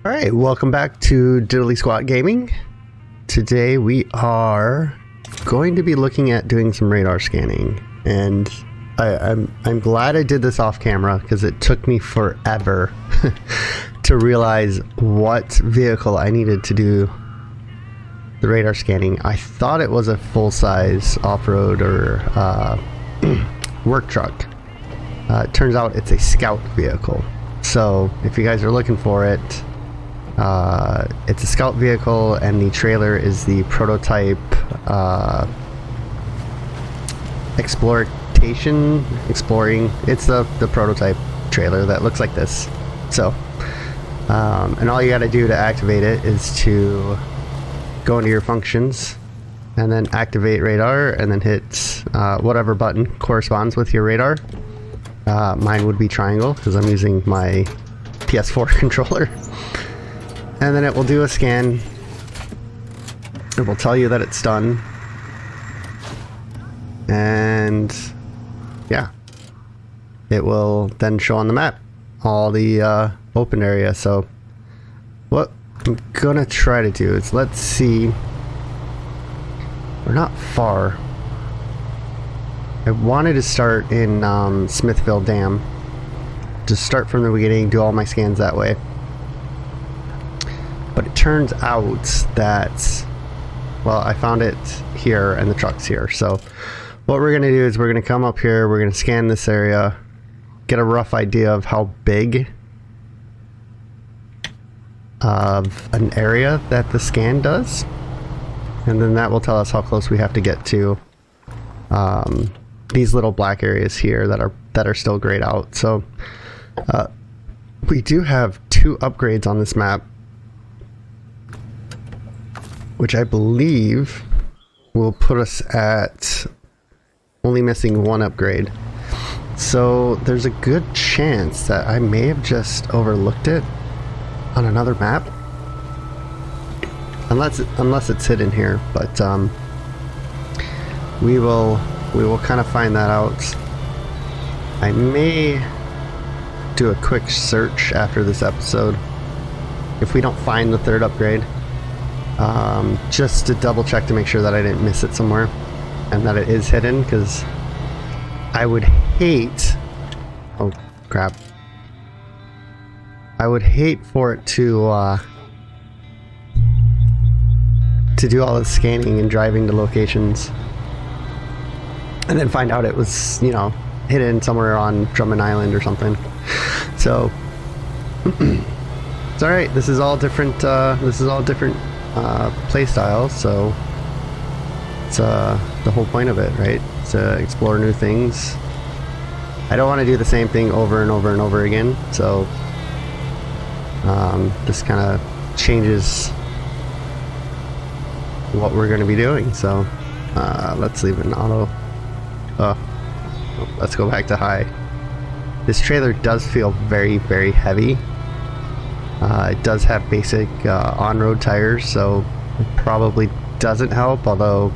Alright, welcome back to Diddly Squat Gaming. Today we are going to be looking at doing some radar scanning, and I'm glad I did this off camera because it took me forever to realize what vehicle I needed to do the radar scanning. I thought it was a full-size off-road or work truck. It turns out it's a scout vehicle. So if you guys are looking for it, it's a scout vehicle, and the trailer is the prototype exploring. It's the prototype trailer that looks like this. So and all you got to do to activate it is to go into your functions and then activate radar, and then hit whatever button corresponds with your radar. Mine would be triangle because I'm using my PS4 controller. And then it will do a scan. It will tell you that it's done. And yeah, it will then show on the map all the open area. So what I'm gonna try to do is, let's see, we're not far. I wanted to start in Smithville Dam. Just start from the beginning, do all my scans that way. But it turns out that, well, I found it here and the truck's here. So what we're going to do is we're going to come up here, we're going to scan this area, get a rough idea of how big of an area that the scan does. And then that will tell us how close we have to get to these little black areas here that are still grayed out. So we do have 2 upgrades on this map, which I believe will put us at only missing 1 upgrade. So there's a good chance that I may have just overlooked it on another map, unless it's hidden here. But we will kind of find that out. I may do a quick search after this episode if we don't find the 3rd upgrade. Just to double check to make sure that I didn't miss it somewhere and that it is hidden, because I would hate, oh crap, I would hate for it to do all the scanning and driving to locations and then find out it was, you know, hidden somewhere on Drummond Island or something. So it's alright, this is all different play styles, so it's the whole point of it, right? To explore new things. I don't want to do the same thing over and over and over again, so this kind of changes what we're going to be doing. So let's leave it in auto. Let's go back to high. This trailer does feel very, very heavy. It does have basic on-road tires, so it probably doesn't help, although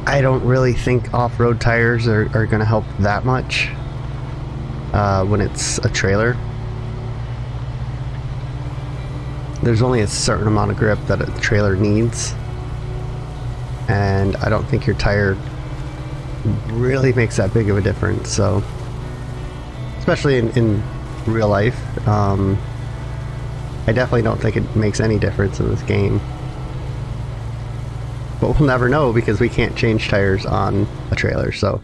I don't really think off-road tires are going to help that much when it's a trailer. There's only a certain amount of grip that a trailer needs, and I don't think your tire really makes that big of a difference. So, especially in real life, I definitely don't think it makes any difference in this game. But we'll never know because we can't change tires on a trailer. So,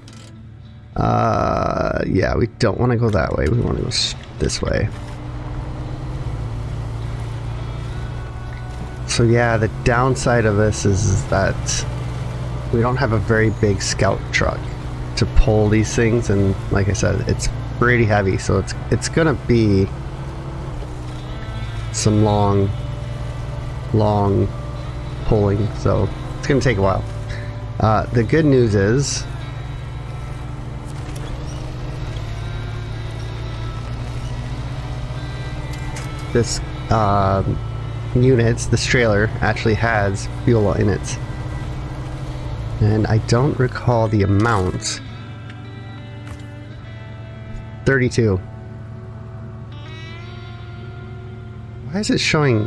yeah, we don't want to go that way. We want to go this way. So yeah, the downside of this is that we don't have a very big scout truck to pull these things, and like I said, it's pretty heavy, so it's gonna be some long pulling, so it's gonna take a while. The good news is this this trailer actually has fuel in it, and I don't recall the amount. 32. Why is it showing?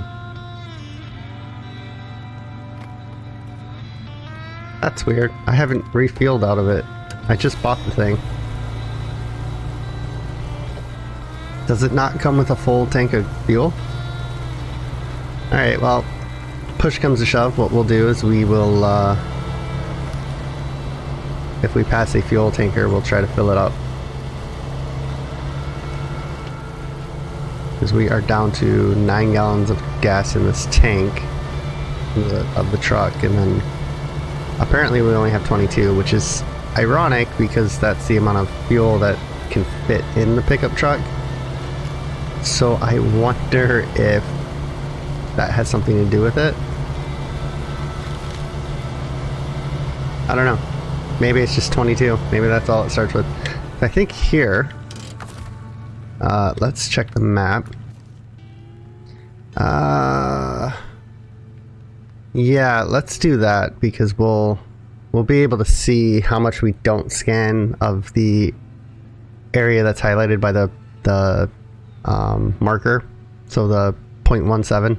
That's weird. I haven't refueled out of it. I just bought the thing. Does it not come with a full tank of fuel? Alright, well, push comes to shove, what we'll do is we will, if we pass a fuel tanker, we'll try to fill it up. Because we are down to 9 gallons of gas in this tank of the truck, and then apparently we only have 22, which is ironic because that's the amount of fuel that can fit in the pickup truck. So I wonder if that has something to do with it. I don't know. Maybe it's just 22. Maybe that's all it starts with. I think here, let's check the map. Yeah, let's do that because we'll be able to see how much we don't scan of the area that's highlighted by the marker. So the 0.17.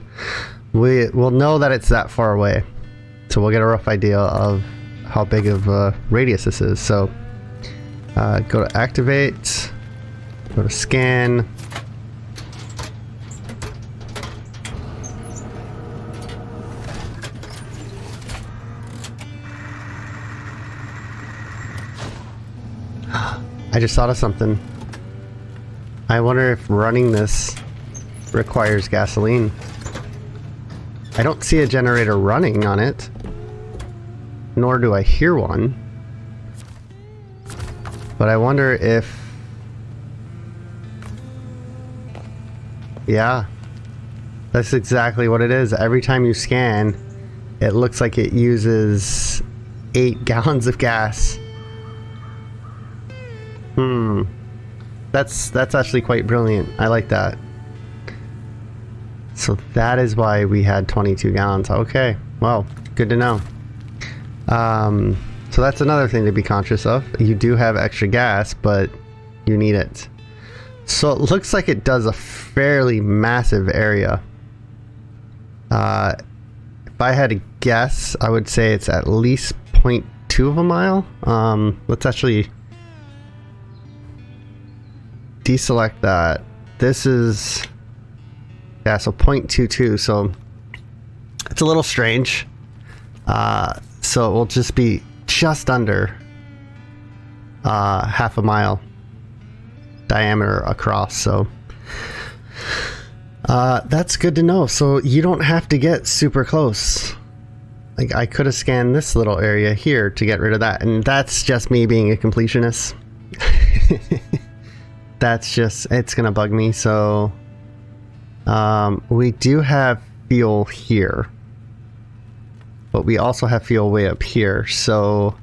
We'll know that it's that far away. So we'll get a rough idea of how big of a radius this is. So go to activate, go to scan. I just thought of something. I wonder if running this requires gasoline. I don't see a generator running on it, nor do I hear one. But I wonder if... Yeah, that's exactly what it is. Every time you scan, it looks like it uses 8 gallons of gas. That's actually quite brilliant. I like that. So that is why we had 22 gallons. Okay, well, good to know. So that's another thing to be conscious of. You do have extra gas, but you need it. So it looks like it does a fairly massive area. If I had to guess, I would say it's at least 0.2 of a mile. Let's actually deselect that. This is, yeah, so 0.22, so it's a little strange. So it will just be just under half a mile diameter across, so that's good to know. So you don't have to get super close. Like, I could have scanned this little area here to get rid of that, and that's just me being a completionist. That's just, it's gonna bug me. So we do have fuel here, but we also have fuel way up here. So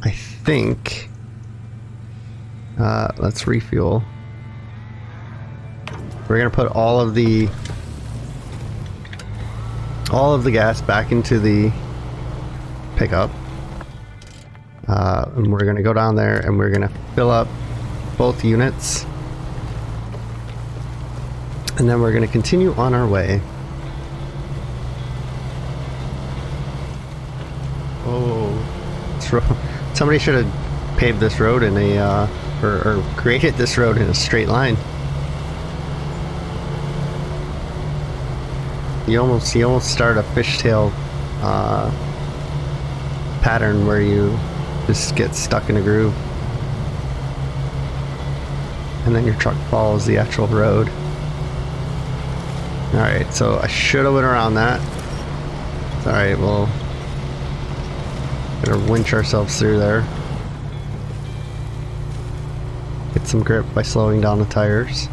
I think let's refuel. We're gonna put all of the gas back into the pickup. And we're gonna go down there and we're gonna fill up both units, and then we're gonna continue on our way. Oh, somebody should have paved this road in a or created this road in a straight line. You almost start a fishtail pattern where you just get stuck in a groove, and then your truck follows the actual road. Alright, so I should have went around that. Alright, we'll gonna winch ourselves through there. Get some grip by slowing down the tires.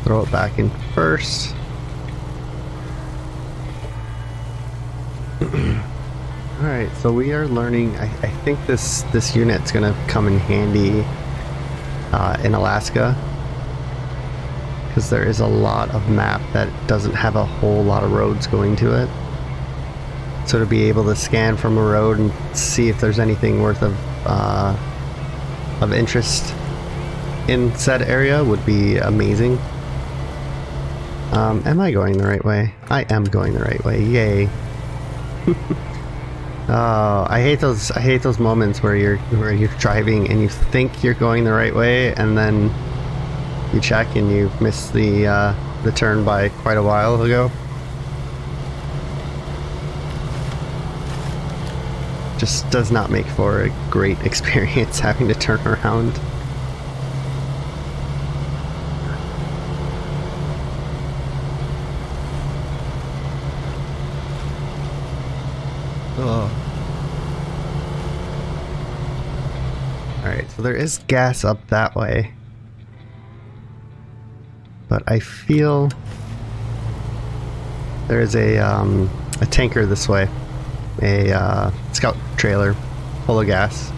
Throw it back in first. Alright, so we are learning. I think this unit's gonna come in handy in Alaska, because there is a lot of map that doesn't have a whole lot of roads going to it. So to be able to scan from a road and see if there's anything worth of interest in said area would be amazing. Am I going the right way? I am going the right way. Yay. Oh, I hate those moments where you're driving and you think you're going the right way, and then you check and you miss the turn by quite a while ago. Just does not make for a great experience having to turn around. Oh. Alright, so there is gas up that way. But I feel there is a tanker this way. A scout trailer full of gas.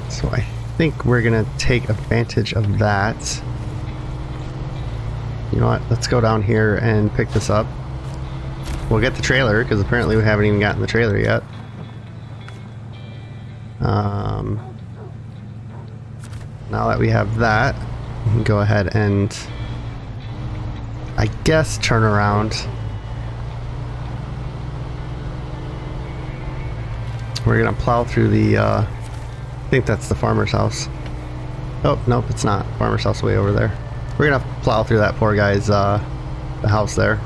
So I think we're gonna take advantage of that. You know what? Let's go down here and pick this up. We'll get the trailer, because apparently we haven't even gotten the trailer yet. Now that we have that, we can go ahead and, I guess, turn around. We're gonna plow through the, I think that's the farmer's house. Oh, nope, it's not. Farmer's house way over there. We're gonna plow through that poor guy's, the house there.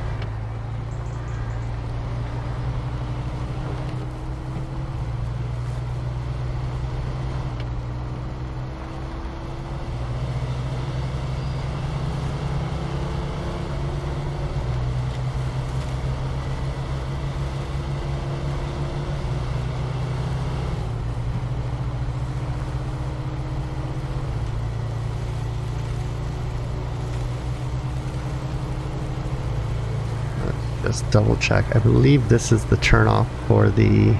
Just double check. I believe this is the turnoff for the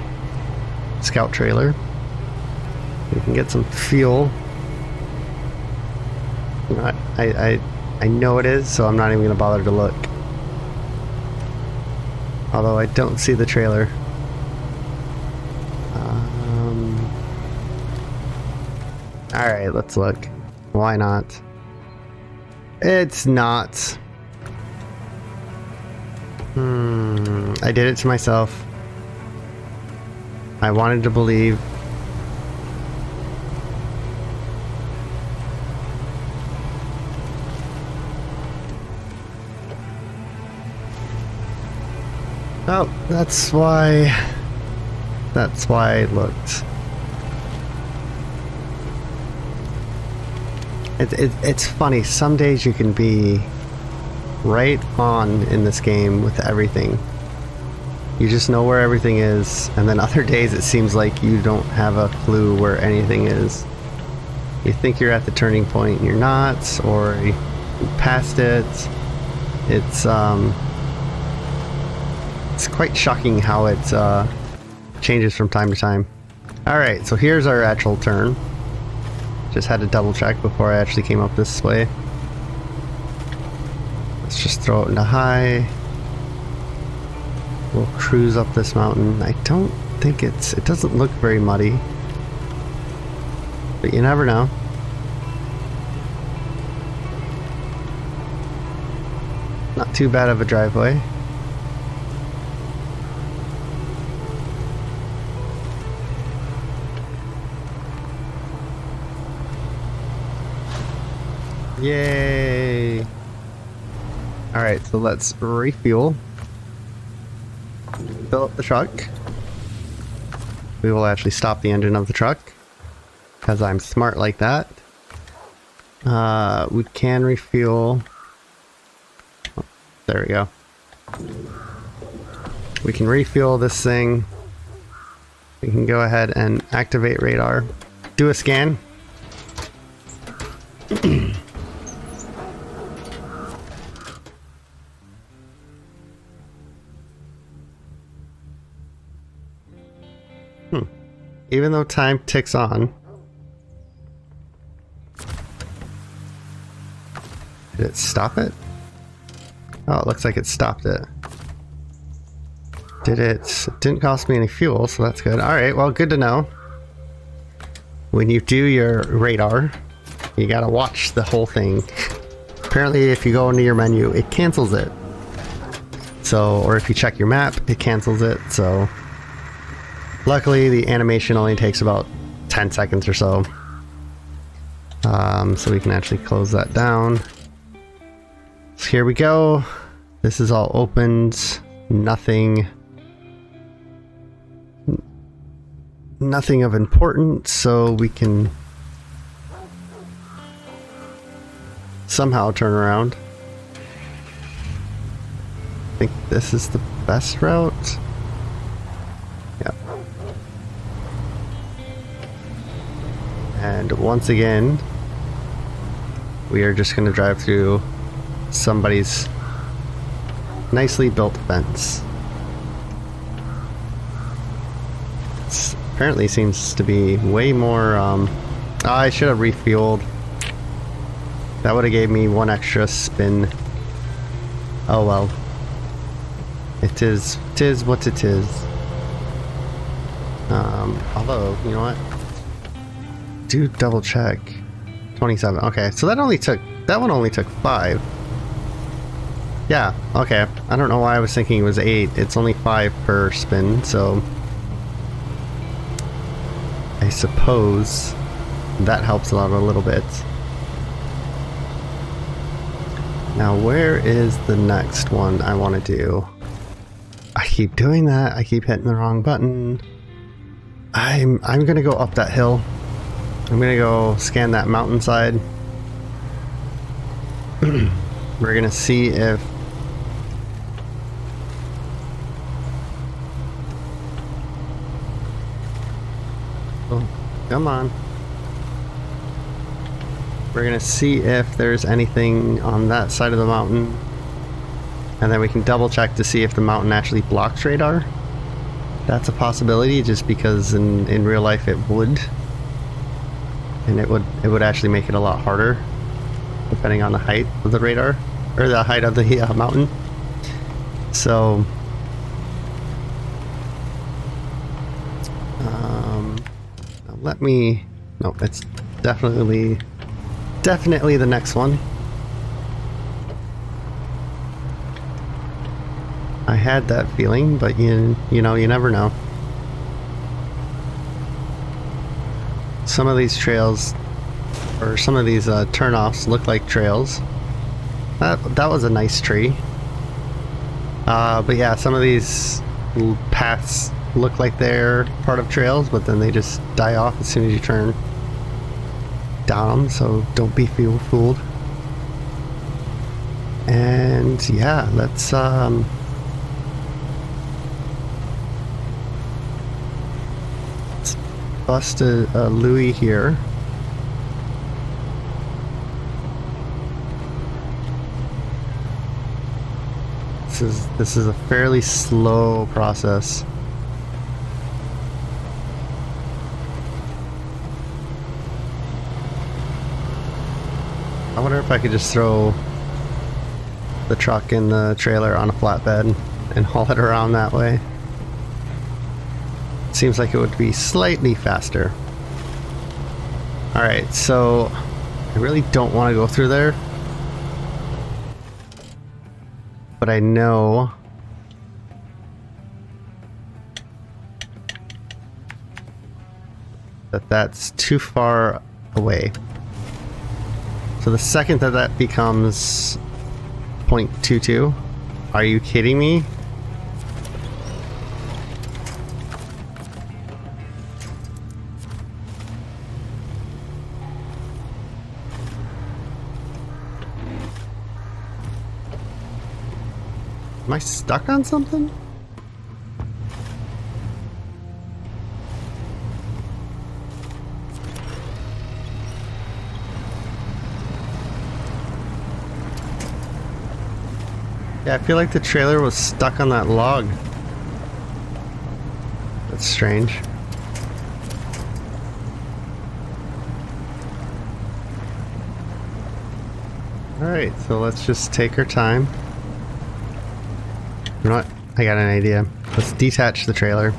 scout trailer. We can get some fuel. You know what? I know it is, so I'm not even gonna bother to look. Although I don't see the trailer. Alright, let's look. Why not? It's not. I did it to myself. I wanted to believe. Oh, that's why it looked. It's funny, some days you can be right on in this game with everything. You just know where everything is, and then other days it seems like you don't have a clue where anything is. You think you're at the turning point and you're not, or you passed it. It's quite shocking how it changes from time to time. Alright, so here's our actual turn. Just had to double check before I actually came up this way. Let's just throw it into high. We'll cruise up this mountain. I don't think it doesn't look very muddy, but you never know. Not too bad of a driveway. Yay! Alright, so let's refuel. Fill up the truck. We will actually stop the engine of the truck, because I'm smart like that. We can refuel. Oh, there we go. We can refuel this thing. We can go ahead and activate radar. Do a scan. Even though time ticks on. Did it stop it? Oh, it looks like it stopped it. It didn't cost me any fuel, so that's good. Alright, well, good to know. when you do your radar, you gotta watch the whole thing. Apparently, if you go into your menu, it cancels it. So, or if you check your map, it cancels it. So, luckily, the animation only takes about 10 seconds or so. So we can actually close that down. So here we go. This is all opened. Nothing of importance, so we can somehow turn around. I think this is the best route. Yep. And once again, we are just going to drive through somebody's nicely built fence. It apparently seems to be way more, I should have refueled. That would have gave me one extra spin. Oh well. It is what it is. Although, you know what? Do double check. 27. Okay, so that one only took 5. Yeah, okay. I don't know why I was thinking it was 8. It's only 5 per spin, so I suppose that helps out a little bit. Now, where is the next one I want to do? I keep doing that. I keep hitting the wrong button. I'm gonna go up that hill. I'm gonna go scan that mountainside. We're gonna see if oh, come on. We're gonna see if there's anything on that side of the mountain, and then we can double check to see if the mountain actually blocks radar. That's a possibility, just because in real life it would, and it would actually make it a lot harder, depending on the height of the radar or the height of the mountain. So, let me. No, it's definitely the next one. I had that feeling, but you know, you never know. Some of these trails, or some of these turnoffs look like trails. That was a nice tree. But yeah, some of these paths look like they're part of trails, but then they just die off as soon as you turn down, so don't be fooled. And yeah, let's bust a Louis here. This is a fairly slow process. I wonder if I could just throw the truck and the trailer on a flatbed and haul it around that way. Seems like it would be slightly faster. Alright, so I really don't want to go through there, but I know that that's too far away. So the second that becomes 0.22, are you kidding me? Am I stuck on something? Yeah, I feel like the trailer was stuck on that log. That's strange. Alright, so let's just take our time. You know what? I got an idea. Let's detach the trailer.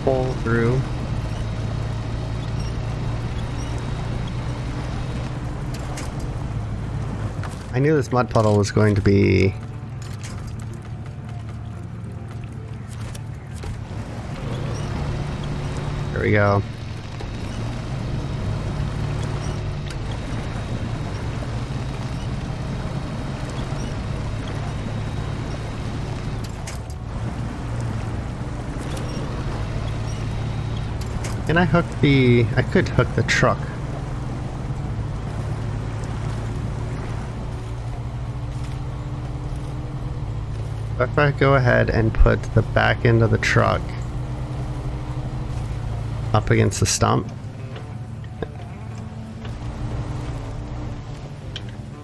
pull through. I knew this mud puddle was going to be... There we go. Can I hook the... I could hook the truck. If I go ahead and put the back end of the truck up against the stump,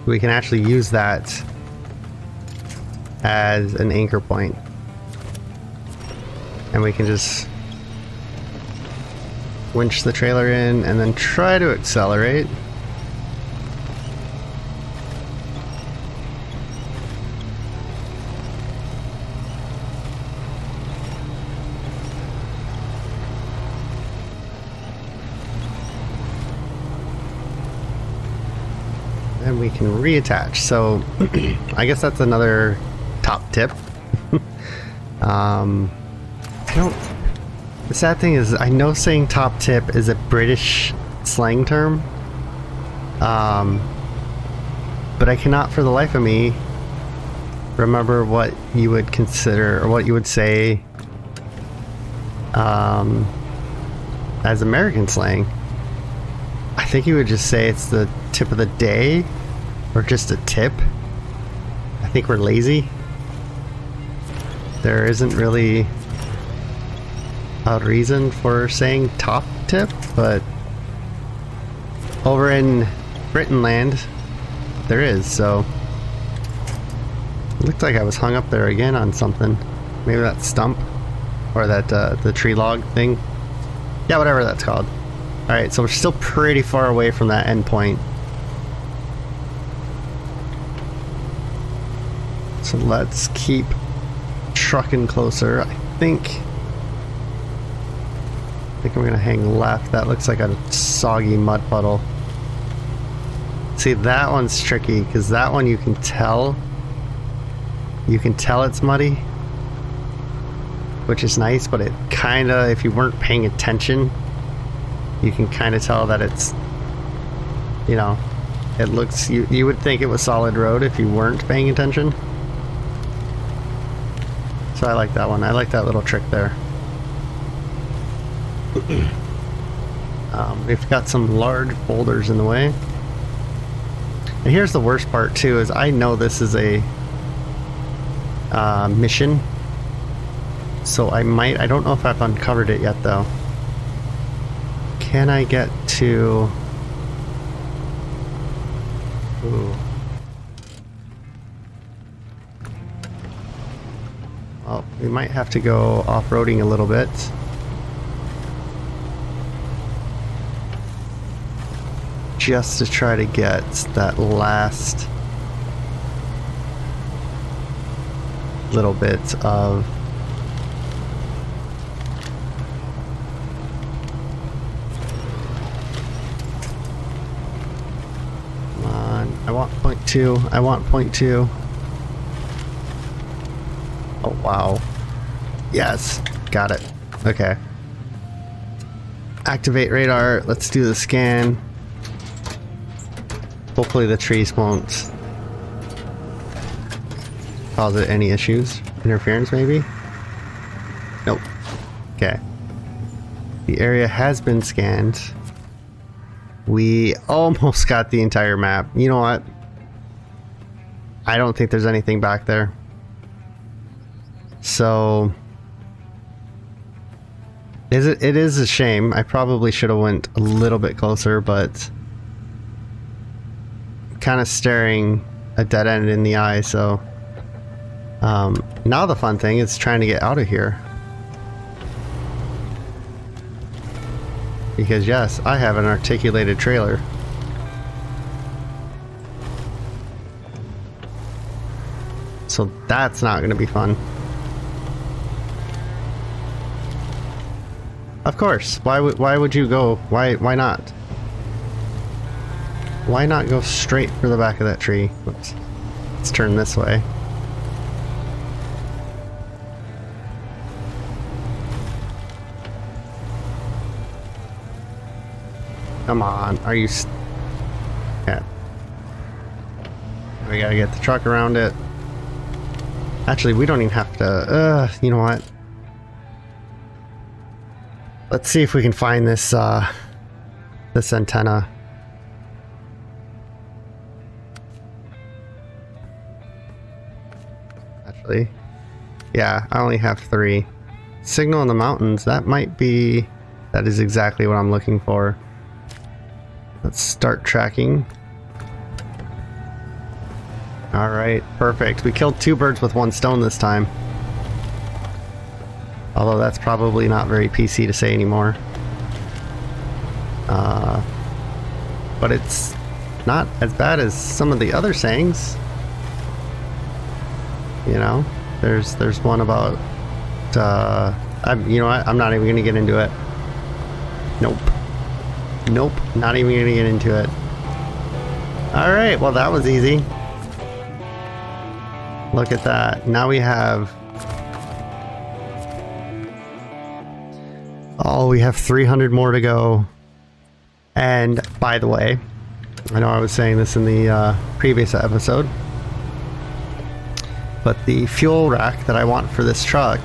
we can actually use that as an anchor point. And we can just winch the trailer in and then try to accelerate. And we can reattach. So I guess that's another top tip. The sad thing is, I know saying top tip is a British slang term, but I cannot for the life of me remember what you would consider or what you would say as American slang. I think you would just say it's the tip of the day or just a tip. I think we're lazy. There isn't really a reason for saying top tip, but over in Britain land there is. So it looked like I was hung up there again on something. Maybe that stump or that the tree log thing. Yeah, whatever that's called. Alright, so we're still pretty far away from that end point. So let's keep trucking closer. I think I'm gonna hang left. That looks like a soggy mud puddle. See, that one's tricky because that one you can tell it's muddy, which is nice, but it kinda, if you weren't paying attention, you can kinda tell that it's, you know, it looks, you would think it was solid road if you weren't paying attention. So I like that one. I like that little trick there. We've got some large boulders in the way. And here's the worst part too, is I know this is a mission. So I don't know if I've uncovered it yet though. Can I get to... Ooh. Well, we might have to go off-roading a little bit. Just to try to get that last little bit of come on, I want 0.2. I want 0.2. Oh wow. Yes, got it. Okay. Activate radar. Let's do the scan. Hopefully the trees won't cause it any issues. Interference maybe? Nope. Okay. The area has been scanned. We almost got the entire map. You know what? I don't think there's anything back there. So it is a shame. I probably should have went a little bit closer, but kind of staring a dead end in the eye. So now the fun thing is trying to get out of here, because yes, I have an articulated trailer. So that's not going to be fun. Of course. Why would you go? Why not? Why not go straight for the back of that tree? Whoops. Let's turn this way. Come on, are you... Yeah. We gotta get the truck around it. Actually, we don't even have to... you know what? Let's see if we can find this, this antenna. Actually, yeah, I only have 3. Signal in the mountains, that might be... That is exactly what I'm looking for. Let's start tracking. Alright, perfect. We killed 2 birds with 1 stone this time. Although that's probably not very PC to say anymore. But it's not as bad as some of the other sayings. You know? There's one about... you know what? I'm not even going to get into it. Nope. Nope, not even gonna get into it. Alright, well that was easy. Look at that. Now we have... Oh, we have 300 more to go. And, by the way, I know I was saying this in the previous episode, but the fuel rack that I want for this truck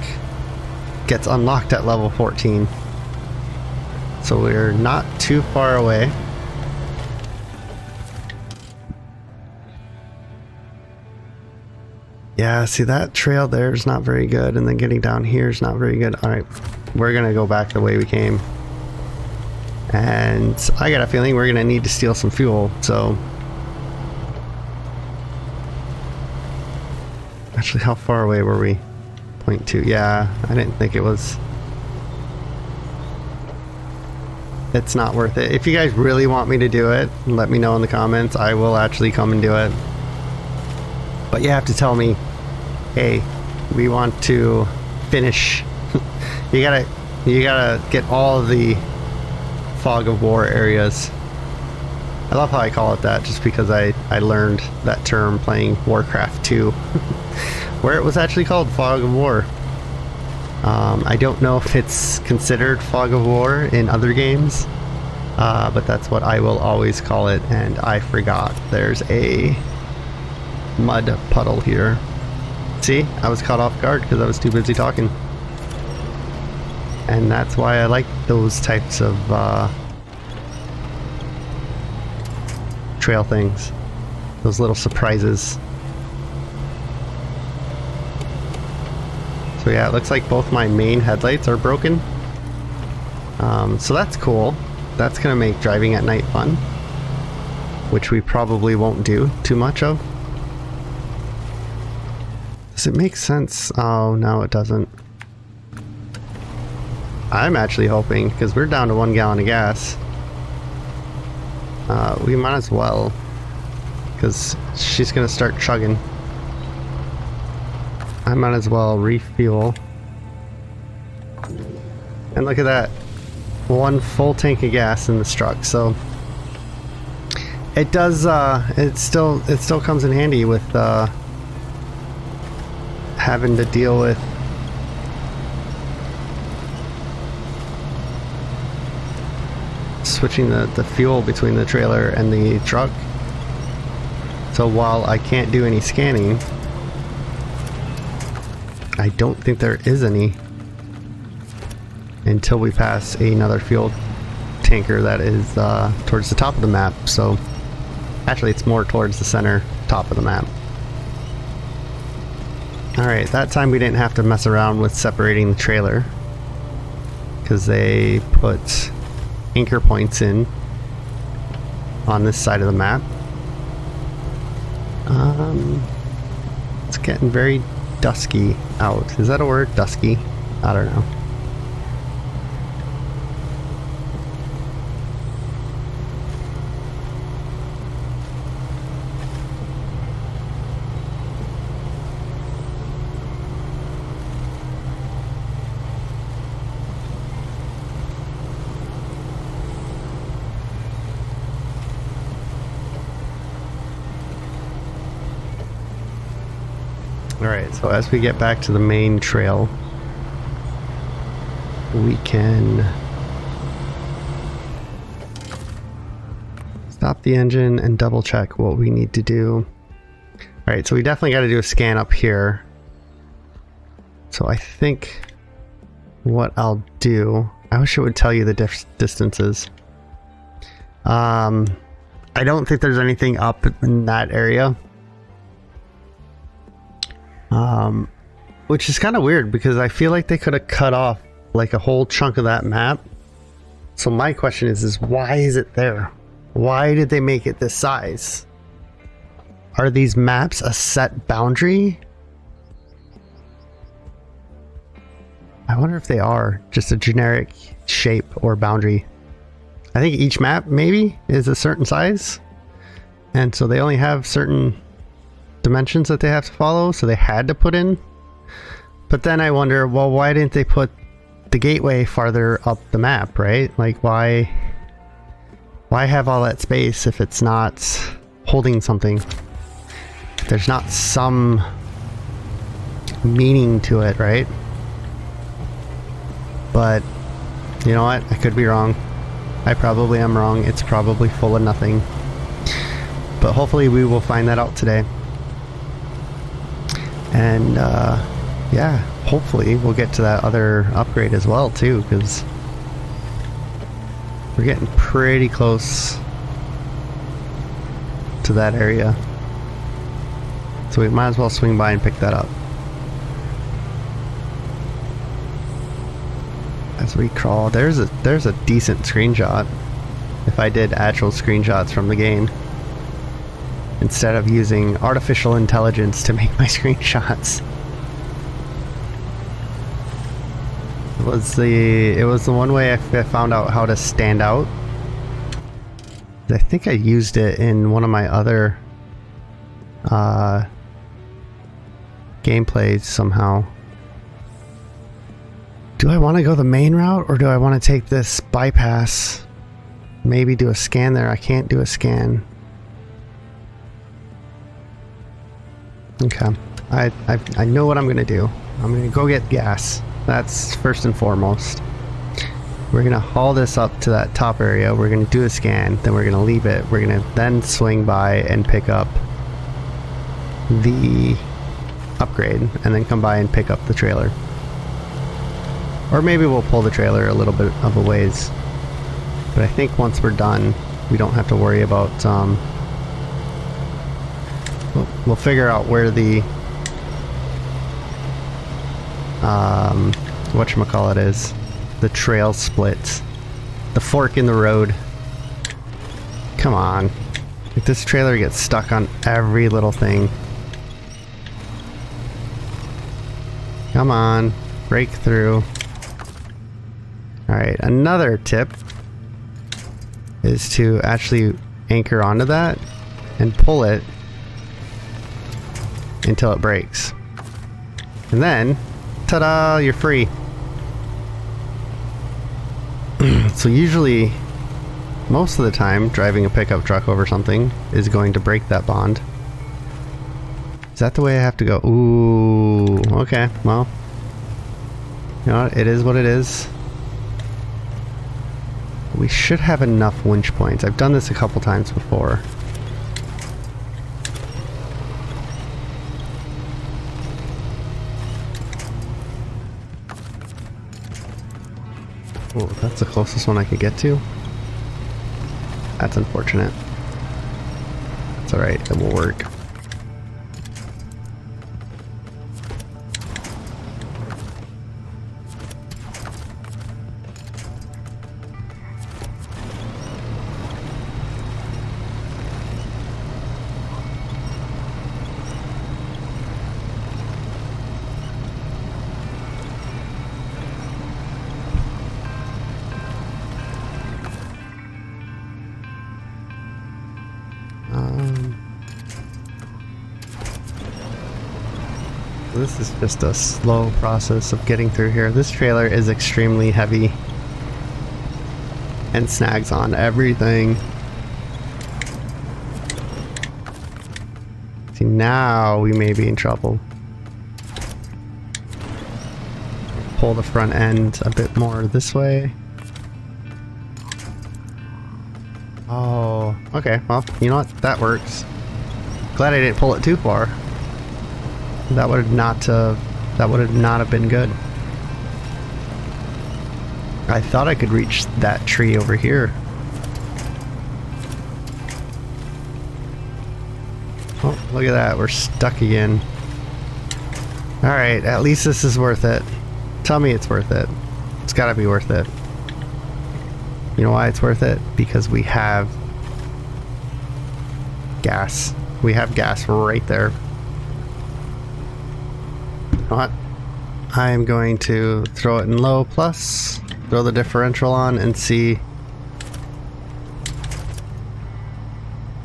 gets unlocked at level 14. So we're not too far away. Yeah, see that trail there is not very good, and then getting down here is not very good. Alright, we're gonna go back the way we came. And I got a feeling we're gonna need to steal some fuel, so... Actually, how far away were we? 0.2. Yeah, I didn't think it was... It's not worth it. If you guys really want me to do it, let me know in the comments. I will actually come and do it. But you have to tell me, hey, we want to finish. you gotta get all of the fog of war areas. I love how I call it that, just because I learned that term playing Warcraft 2, where it was actually called fog of war. I don't know if it's considered fog of war in other games, but that's what I will always call it, and I forgot. There's a mud puddle here. See, I was caught off guard because I was too busy talking. And that's why I like those types of trail things. Those little surprises. So yeah, it looks like both my main headlights are broken. So that's cool. That's gonna make driving at night fun, which we probably won't do too much of. Does it make sense? Oh, no it doesn't. I'm actually hoping, because we're down to 1 gallon of gas, we might as well, because she's gonna start chugging. I might as well refuel. And look at that. 1 full tank of gas in this truck, so it does it still comes in handy with having to deal with switching the fuel between the trailer and the truck. So while I can't do any scanning, I don't think there is any until we pass another fuel tanker that is towards the top of the map. So actually it's more towards the center top of the map. Alright, that time we didn't have to mess around with separating the trailer, because they put anchor points in on this side of the map. It's getting very dusky out. Is that a word? Dusky? I don't know. Alright, so as we get back to the main trail, we can stop the engine and double check what we need to do. Alright, so we definitely got to do a scan up here. So I think what I'll do, I wish it would tell you the distances. I don't think there's anything up in that area. Which is kind of weird because I feel like they could have cut off like a whole chunk of that map. So my question is why is it there? Why did they make it this size? Are these maps a set boundary? I wonder if they are just a generic shape or boundary. I think each map maybe is a certain size, and so they only have certain dimensions that they have to follow, so they had to put in. But then I wonder, well, why didn't they put the gateway farther up the map, right? Like why have all that space if it's not holding something? There's not some meaning to it, right? But you know what? I could be wrong. I probably am wrong. It's probably full of nothing. But hopefully we will find that out today. And yeah, hopefully we'll get to that other upgrade as well too, because we're getting pretty close to that area. So we might as well swing by and pick that up. As we crawl, there's a decent screenshot if I did actual screenshots from the game instead of using artificial intelligence to make my screenshots. It was the one way I found out how to stand out. I think I used it in one of my other gameplays somehow. Do I want to go the main route or do I want to take this bypass? Maybe do a scan there. I can't do a scan. Okay. I know what I'm going to do. I'm going to go get gas. That's first and foremost. We're going to haul this up to that top area. We're going to do a scan. Then we're going to leave it. We're going to then swing by and pick up the upgrade and then come by and pick up the trailer. Or maybe we'll pull the trailer a little bit of a ways. But I think once we're done, we don't have to worry about... We'll figure out where the... whatchamacallit is. The trail splits. The fork in the road. Come on. Like this trailer gets stuck on every little thing. Come on. Break through. Alright, another tip is to actually anchor onto that and pull it until it breaks. And then, ta-da, you're free. So usually, most of the time, driving a pickup truck over something is going to break that bond. Is that the way I have to go? Ooh, okay, well. You know what, it is what it is. We should have enough winch points. I've done this a couple times before. Oh, that's the closest one I could get to. That's unfortunate. It's alright, it will work. This is just a slow process of getting through here. This trailer is extremely heavy and snags on everything. See, now we may be in trouble. pull the front end a bit more this way. Oh, okay. Well, you know what? That works. Glad I didn't pull it too far. That would not have been good. I thought I could reach that tree over here. Oh, look at that. We're stuck again. Alright, at least this is worth it. Tell me it's worth it. It's gotta be worth it. You know why it's worth it? Because we have gas. We have gas right there. You know what? I am going to throw it in low plus, throw the differential on and see.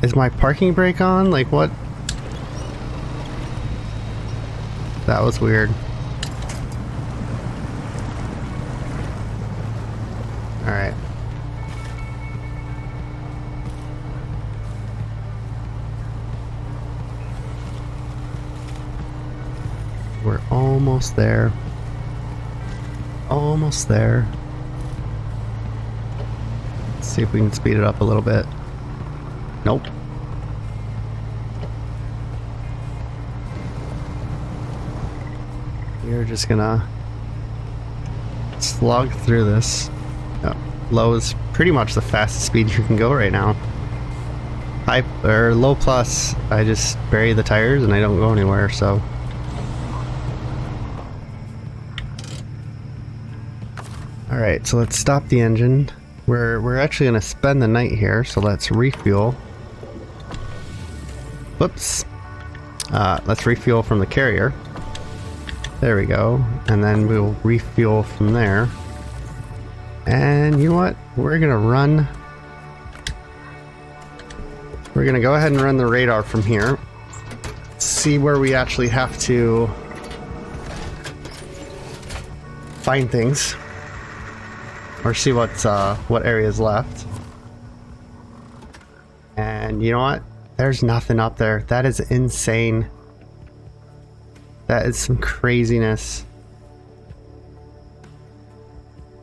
Is my parking brake on? Like what? That was weird. Alright. We're almost there. Almost there. Let's see if we can speed it up a little bit. Nope. We're just gonna slog through this. Oh, low is pretty much the fastest speed you can go right now. High or low plus, I just bury the tires and I don't go anywhere, so. Alright, so let's stop the engine. We're actually gonna spend the night here, so let's refuel. Whoops. Let's refuel from the carrier. There we go. And then we'll refuel from there. And you know what? We're gonna go ahead and run the radar from here. See where we actually have to find things. Or see what area's left. And you know what? There's nothing up there. That is insane. That is some craziness.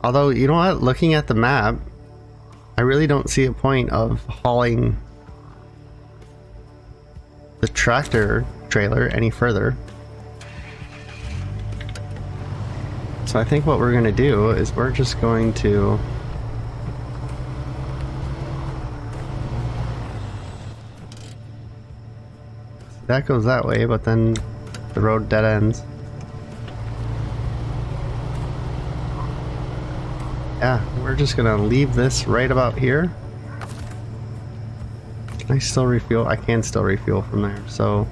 Although, you know what? Looking at the map, I really don't see a point of hauling the tractor trailer any further. So I think what we're going to do is we're just going to that goes that way, but then the road dead ends. Yeah, we're just gonna leave this right about here. Can I still refuel? I can still refuel from there, so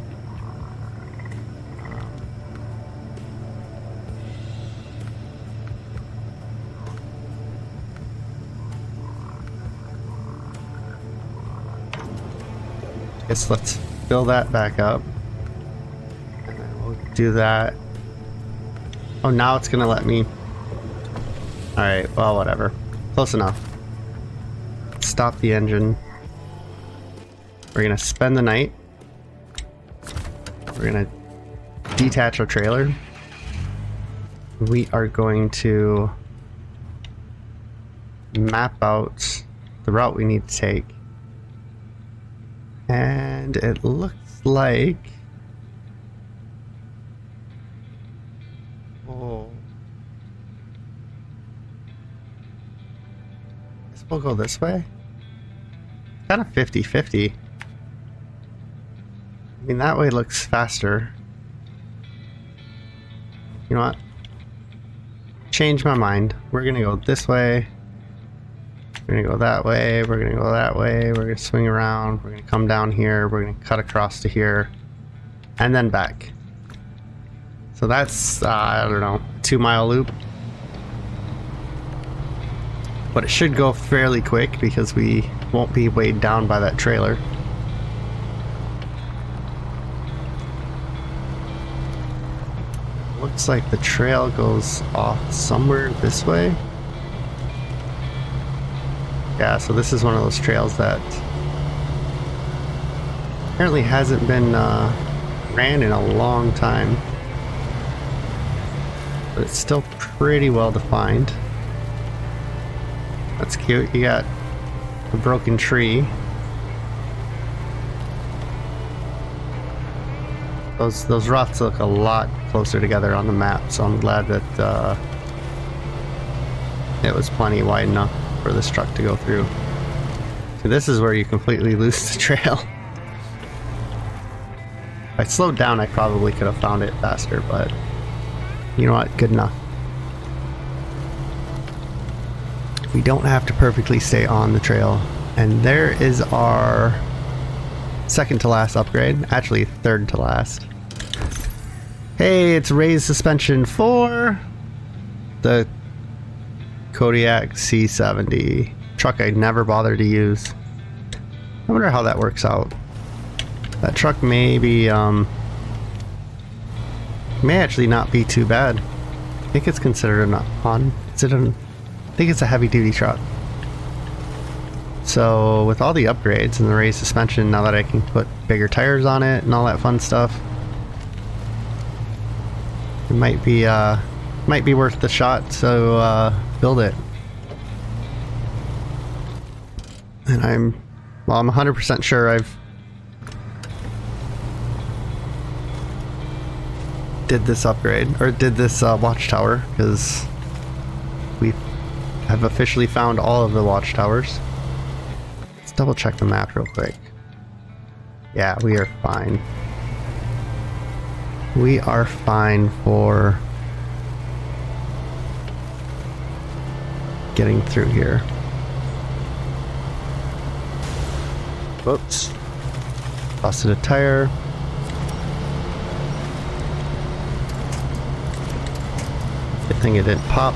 guess let's fill that back up. And then we'll do that. Oh, now it's gonna let me. Alright, well, whatever. Close enough. Stop the engine. We're gonna spend the night. We're gonna detach our trailer. We are going to map out the route we need to take. And it looks like... Oh. I guess we'll go this way. Kind of 50-50. I mean, that way looks faster. You know what? Change my mind. We're gonna go this way. We're gonna go that way, we're gonna go that way, we're gonna swing around, we're gonna come down here, we're gonna cut across to here, and then back. So that's, I don't know, 2-mile loop. But it should go fairly quick because we won't be weighed down by that trailer. Looks like the trail goes off somewhere this way. Yeah, so this is one of those trails that apparently hasn't been ran in a long time. but it's still pretty well defined. That's cute. You got a broken tree. Those rots look a lot closer together on the map, so I'm glad that it was plenty wide enough for this truck to go through. So this is where you completely lose the trail. If I slowed down, I probably could have found it faster, but you know what? Good enough. We don't have to perfectly stay on the trail. And there is our second to last upgrade. Actually, third to last. Hey, it's raised suspension for the Kodiak C70. Truck I never bothered to use. I wonder how that works out. That truck may be, may actually not be too bad. I think it's considered I think it's a heavy duty truck. So with all the upgrades and the raised suspension, now that I can put bigger tires on it and all that fun stuff, it might be worth the shot. So build it. And I'm 100% sure I've did this upgrade, or did this watchtower, because we have officially found all of the watchtowers. Let's double check the map real quick. Yeah, we are fine. We are fine for getting through here. Whoops. Busted a tire. Good thing it didn't pop,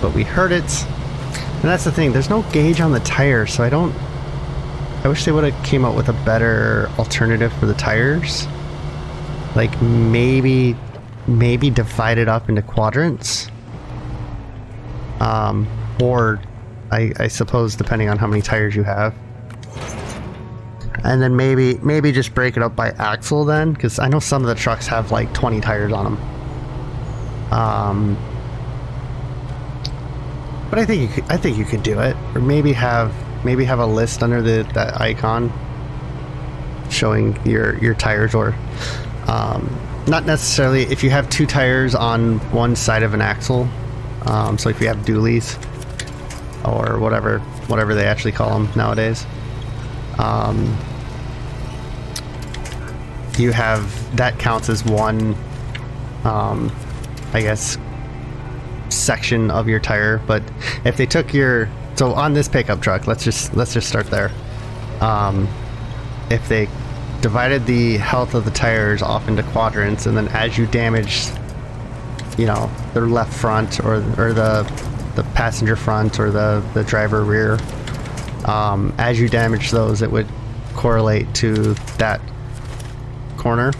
but we heard it. And that's the thing, there's no gauge on the tire, so I wish they would have came up with a better alternative for the tires. Like maybe divide it up into quadrants. Or I suppose depending on how many tires you have. And then maybe just break it up by axle then, because I know some of the trucks have like 20 tires on them. But I think you could do it, or maybe have a list under that icon showing your tires, or not necessarily if you have two tires on one side of an axle. So if you have dualies or whatever they actually call them nowadays. You have that counts as one, I guess, section of your tire. But if they took so on this pickup truck, let's just start there. If they divided the health of the tires off into quadrants, and then as you damage, their left front or the passenger front or the driver rear, as you damage those, it would correlate to that corner.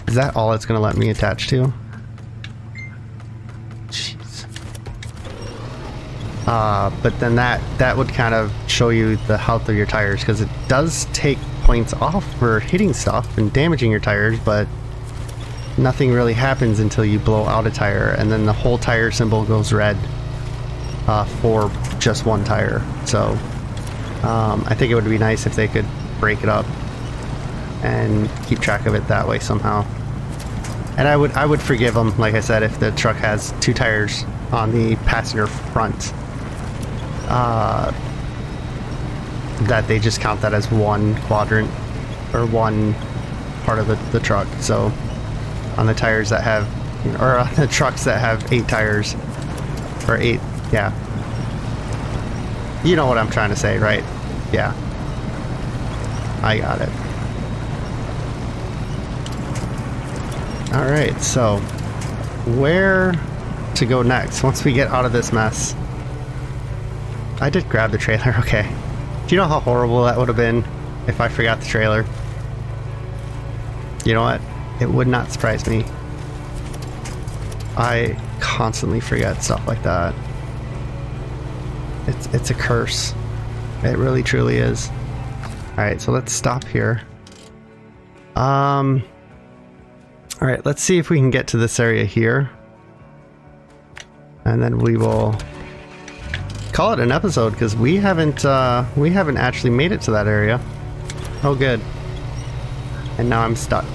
Is that all it's going to let me attach to? Jeez. But then that would kind of show you the health of your tires, because it does take points off for hitting stuff and damaging your tires, but nothing really happens until you blow out a tire, and then the whole tire symbol goes red for just one tire. So I think it would be nice if they could break it up and keep track of it that way somehow. And I would forgive them, like I said, if the truck has two tires on the passenger front, that they just count that as one quadrant or one part of the truck. So on the tires that have, or on the trucks that have 8 tires, or 8, yeah. You know what I'm trying to say, right? Yeah. I got it. Alright, so where to go next once we get out of this mess? I did grab the trailer, okay. Do you know how horrible that would have been if I forgot the trailer? You know what? It would not surprise me. I constantly forget stuff like that. It's a curse. It really truly is. Alright, so let's stop here. Alright, let's see if we can get to this area here. and then we will call it an episode because we haven't actually made it to that area. Oh, good. And now I'm stuck.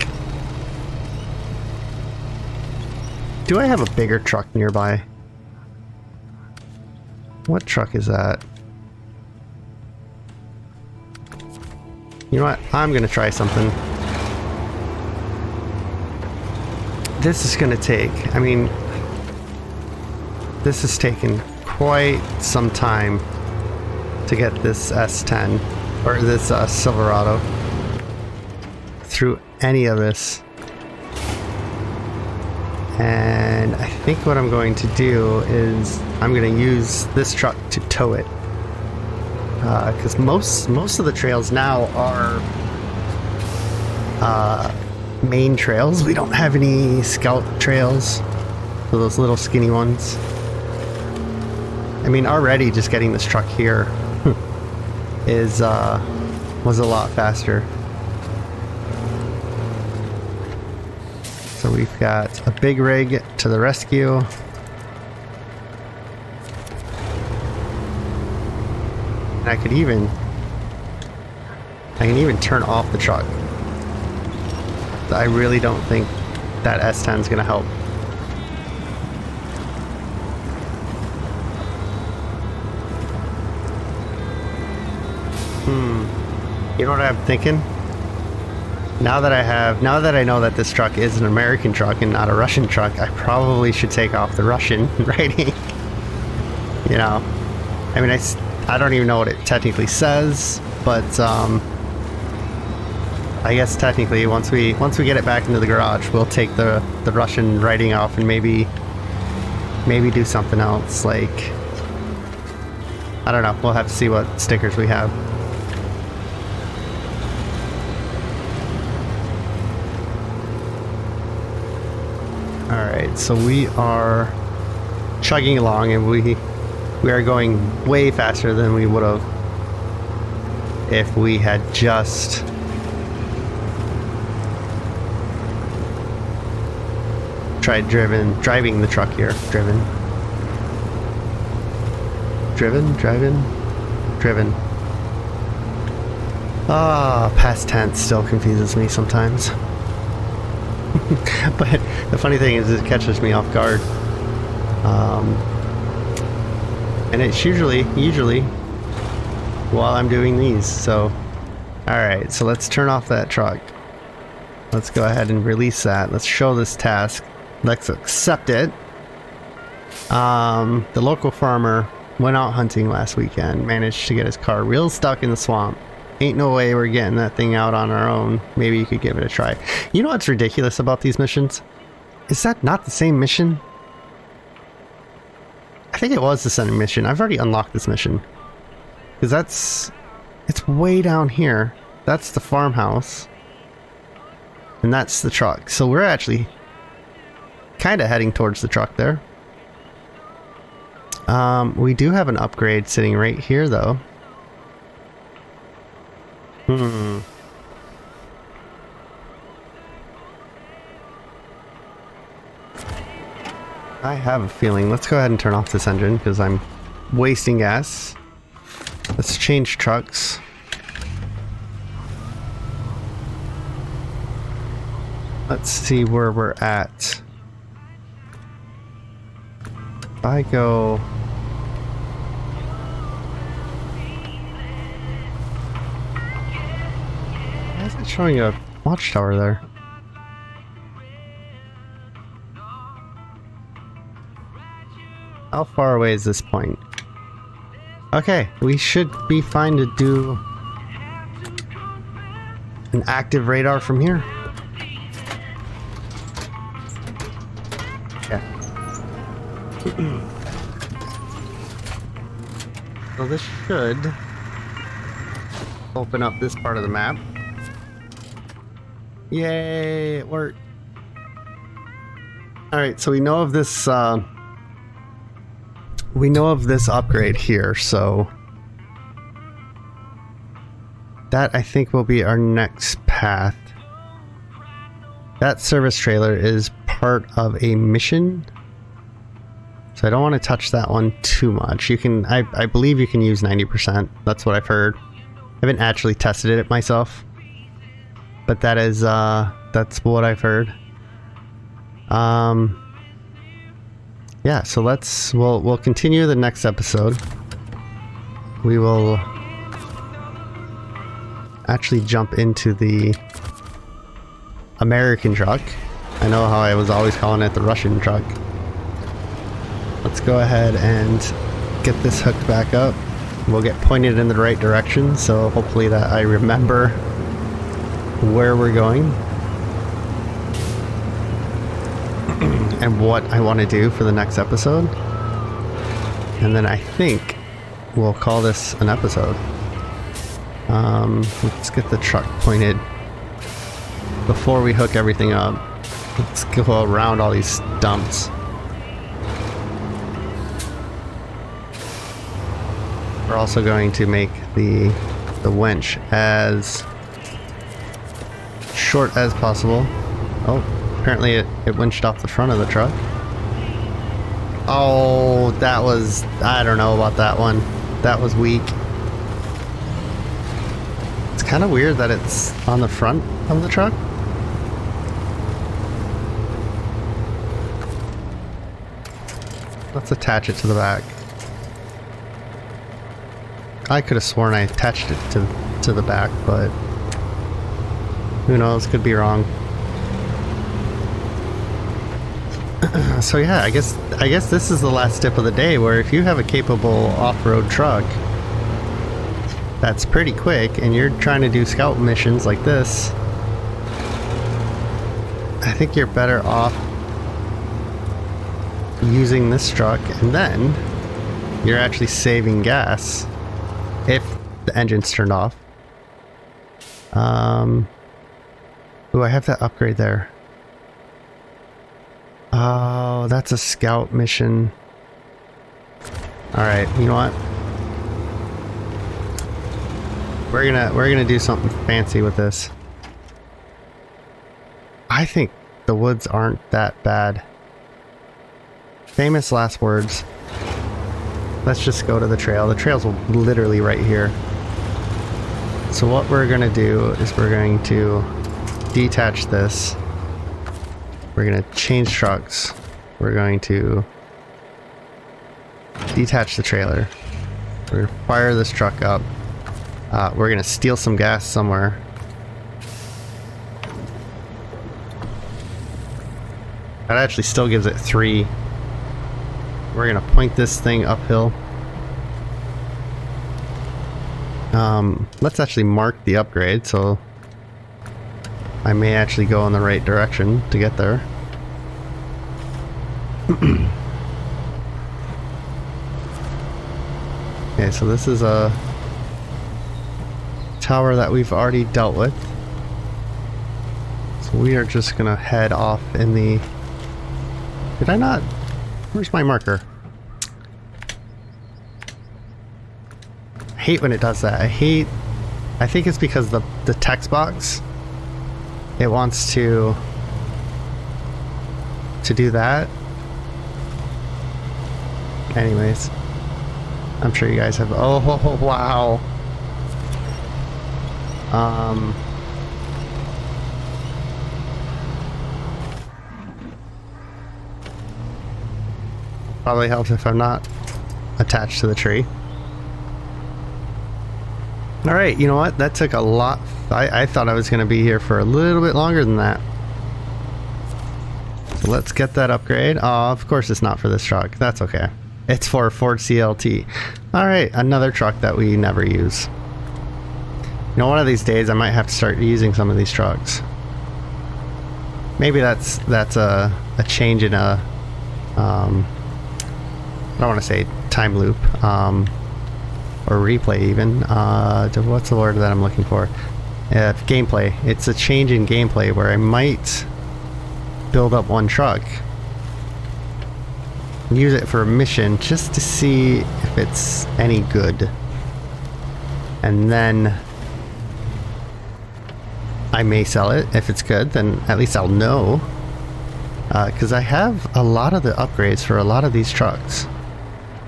Do I have a bigger truck nearby? What truck is that? You know what? I'm gonna try something. This is gonna take, I mean, this has taken quite some time to get this S10 or this Silverado through any of this. And I think what I'm going to do is I'm going to use this truck to tow it. Because most of the trails now are main trails. We don't have any scout trails, so those little skinny ones. I mean, already just getting this truck here is was a lot faster. So we've got a big rig to the rescue. And I can even turn off the truck. I really don't think that S10 is going to help. You know what I'm thinking? Now that I know that this truck is an American truck and not a Russian truck, I probably should take off the Russian writing. You know, I mean, I don't even know what it technically says, but I guess technically once we get it back into the garage, we'll take the Russian writing off and maybe do something else. Like, I don't know. We'll have to see what stickers we have. Alright, so we are chugging along and we are going way faster than we would have if we had just tried driving the truck here. Driven. Ah, past tense still confuses me sometimes. But the funny thing is it catches me off guard. And it's usually while I'm doing these. So, alright, so let's turn off that truck. Let's go ahead and release that. Let's show this task. Let's accept it. The local farmer went out hunting last weekend, managed to get his car real stuck in the swamp. Ain't no way we're getting that thing out on our own. Maybe you could give it a try. You know what's ridiculous about these missions? Is that not the same mission? I think it was the same mission. I've already unlocked this mission. Because it's way down here. That's the farmhouse. And that's the truck. So we're actually kind of heading towards the truck there. We do have an upgrade sitting right here though. I have a feeling. Let's go ahead and turn off this engine because I'm wasting gas. Let's change trucks. Let's see where we're at. If I go... Why is it showing a watchtower there? How far away is this point? Okay, we should be fine to do an active radar from here. Yeah. So this should open up this part of the map. Yay, it worked. Alright, so we know of this upgrade here, so that I think will be our next path. That service trailer is part of a mission So I don't want to touch that one too much. You can, I believe you can use 90%. That's what I've heard. I haven't actually tested it myself, but that is, that's what I've heard. Yeah, so we'll continue the next episode. We will actually jump into the American truck. I know how I was always calling it the Russian truck. Let's go ahead and get this hooked back up. We'll get pointed in the right direction, so hopefully that I remember where we're going and what I want to do for the next episode. And then I think we'll call this an episode. Let's get the truck pointed before we hook everything up. Let's go around all these dumps. We're also going to make the winch as short as possible. Oh, apparently it winched off the front of the truck. Oh, that was... I don't know about that one. That was weak. It's kind of weird that it's on the front of the truck. Let's attach it to the back. I could have sworn I attached it to the back, but who knows, could be wrong. So yeah, I guess this is the last tip of the day, where if you have a capable off-road truck that's pretty quick and you're trying to do scout missions like this, I think you're better off using this truck, and then you're actually saving gas if the engine's turned off. Ooh, I have that upgrade there. Oh, that's a scout mission. Alright, you know what? We're gonna do something fancy with this. I think the woods aren't that bad. Famous last words. Let's just go to the trail. The trail's literally right here. So what we're gonna do is we're going to detach this. We're gonna change trucks. We're going to detach the trailer. We're gonna fire this truck up. We're gonna steal some gas somewhere. That actually still gives it 3. We're gonna point this thing uphill. Let's actually mark the upgrade, so I may actually go in the right direction to get there. Okay, so this is a tower that we've already dealt with. So we are just gonna head off in the... Did I not? Where's my marker? I hate when it does that. I think it's because the text box, it wants to do that. Anyways, I'm sure you guys have... Oh, wow. Probably helps if I'm not attached to the tree. Alright, you know what? That took a lot. I thought I was going to be here for a little bit longer than that. So let's get that upgrade. Oh, of course it's not for this truck. That's okay. It's for a Ford CLT. Alright, another truck that we never use. You know, one of these days I might have to start using some of these trucks. Maybe that's a change in a... I don't want to say time loop, or replay even. What's the word that I'm looking for? Gameplay. It's a change in gameplay where I might build up one truck, use it for a mission just to see if it's any good, and then I may sell it. If it's good, then at least I'll know. because I have a lot of the upgrades for a lot of these trucks.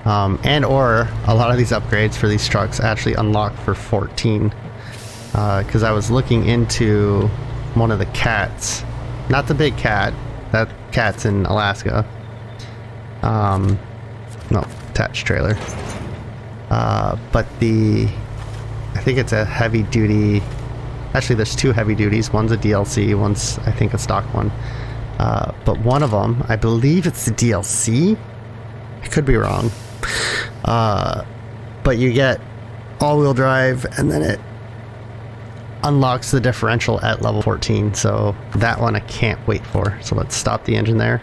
And or a lot of these upgrades for these trucks actually unlock for 14. Because I was looking into one of the cats. Not the big cat. That cat's in Alaska. No, attached trailer. But I think it's a heavy duty. Actually, there's 2 heavy duties. One's a DLC, one's, I think, a stock one. But one of them, I believe it's the DLC. I could be wrong. But you get all-wheel drive, and then it unlocks the differential at level 14. So that one I can't wait for. So let's stop the engine there.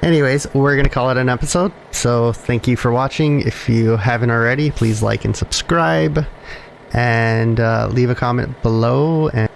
Anyways, we're going to call it an episode. So thank you for watching. If you haven't already, please like and subscribe. And leave a comment below. And